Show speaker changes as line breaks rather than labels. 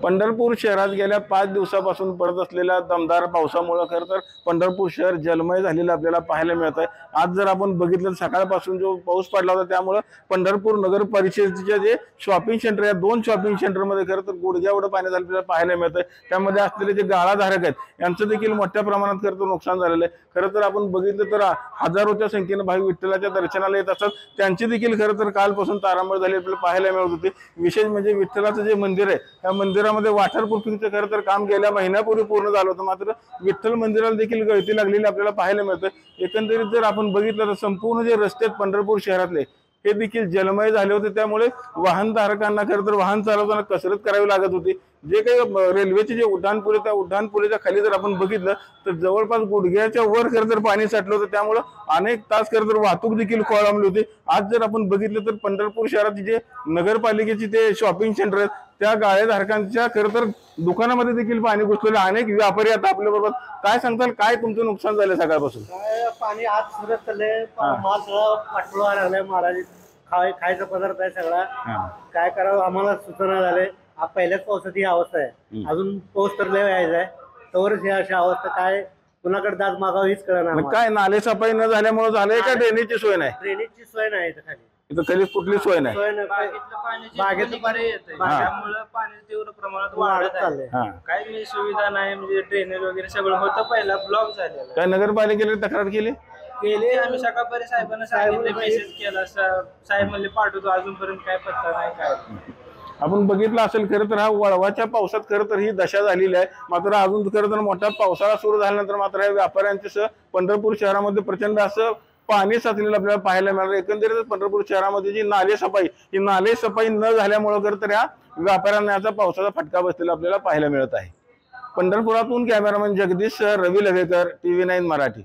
पंढरपूर शहरात गेल्या 5 दिवसापासून पडत असलेल्या दमदार पावसामुळे खरं तर पंढरपूर शहर जलमय झालेलं आपल्याला पाहायला मिळत आहे। आज जर आपण बघितलं सकाळपासून जो पाऊस पडला होता त्यामुळे पंढरपूर नगर परिषदेचे जे शॉपिंग सेंटर आहे 2 शॉपिंग सेंटरमध्ये खरं तर गुडघ्याएवढं पाणी झालं आपल्याला पाहायला मिळत आहे। त्यामध्ये असलेले जे गाळाधारक आहेत यांचं देखील मोठ्या प्रमाणात खरं तर नुकसान झालेलं आहे। खरं तर आपण बघितलं तर हजारोच्या संख्येने भाविक विठ्ठलाच्या दर्शनाला येत असतात, त्यांची देखील खरं तर कालपासून तारांबळ झाली आपल्याला पाहायला मिळत होती। विशेष म्हणजे विठ्ठलाचं जे मंदिर आहे त्या मंदिरामध्ये वॉटर प्रूफिंगचं खरं तर काम गेल्या महिन्यापूर्वी पूर्ण झालं होतं, मात्र विठ्ठल मंदिराला देखील गळती लागलेली आपल्याला पाहायला मिळतं। एकंदरीत जर आपण बघितलं तर संपूर्ण जे रस्ते पंढरपूर शहरातले हे देखील जलमय झाले होते। त्यामुळे वाहनधारकांना खरं तर वाहन चालवताना कसरत करावी लागत होती। जे काही रेल्वेचे जे उड्डाणपुल त्या उड्डाणपुलीच्या खाली जर आपण बघितलं तर जवळपास गुडघ्याच्या वर खरं तर पाणी साठलं होतं, त्यामुळे अनेक तास खरं तर वाहतूक देखील खोळंबली होती। आज जर आपण बघितलं तर पंढरपूर शहरात जे नगरपालिकेचे ते शॉपिंग सेंटर आहेत त्या गाळेधारकांच्या खरं तर दुकानामध्ये देखील पाणी घुसलेलं, अनेक व्यापारी आता आपल्या बरोबर काय सांगताल, काय तुमचं नुकसान झालं सकाळपासून?
काय पाणी आत सुरत चाललंय, माल सगळा पाठवा लागलाय, महाराज खायचा पदार्थ आहे सगळा। काय करावं आम्हाला सूचना झाले। पहिल्याच पावसात ही अवस्था आहे, अजून पाऊस तर लय यायचा आहे, तोवरच ही अशी अवस्था काय कुणाकडे दाद मागावं हीच कळणार नाही।
काय नाले सफाई न झाल्यामुळे झालंय का ड्रेनेजची सोय नाही?
ड्रेनेजची सोय नाही इथं खाली,
इथं खाली कुठली सोय नाही।
बागेतलं पाणी
येतंय त्यामुळे पाणी तीव्र प्रमाणात वाढत चाललंय। काही सुविधा नाही, म्हणजे ड्रेनेज वगैरे सगळं होतं पहिला ब्लॉक झालेलं।
काय नगरपालिकेने तक्रार केली?
आम्ही सकाळपर्यंत साहेबांना सांगितलं, मेसेज केला, साहेब म्हणले पाठवतो, अजूनपर्यंत काय पत्ता नाही काय।
आपण बघितलं असेल खरं तर हा वळवाच्या पावसात खरं तर ही दशा झालेली आहे, मात्र अजून खरं तर मोठा पावसाळा सुरू झाल्यानंतर मात्र या व्यापाऱ्यांच्यासह पंढरपूर शहरामध्ये प्रचंड असं पाणी साचलेलं आपल्याला पाहायला मिळालं। एकंदरीत पंढरपूर शहरामध्ये जी नाले सफाई न झाल्यामुळे खरं तर या व्यापाऱ्यांना याचा पावसाचा फटका बसलेला आपल्याला पाहायला मिळत आहे। पंढरपुरातून कॅमेरामॅन जगदीश रवी लवेकर, TV9 मराठी।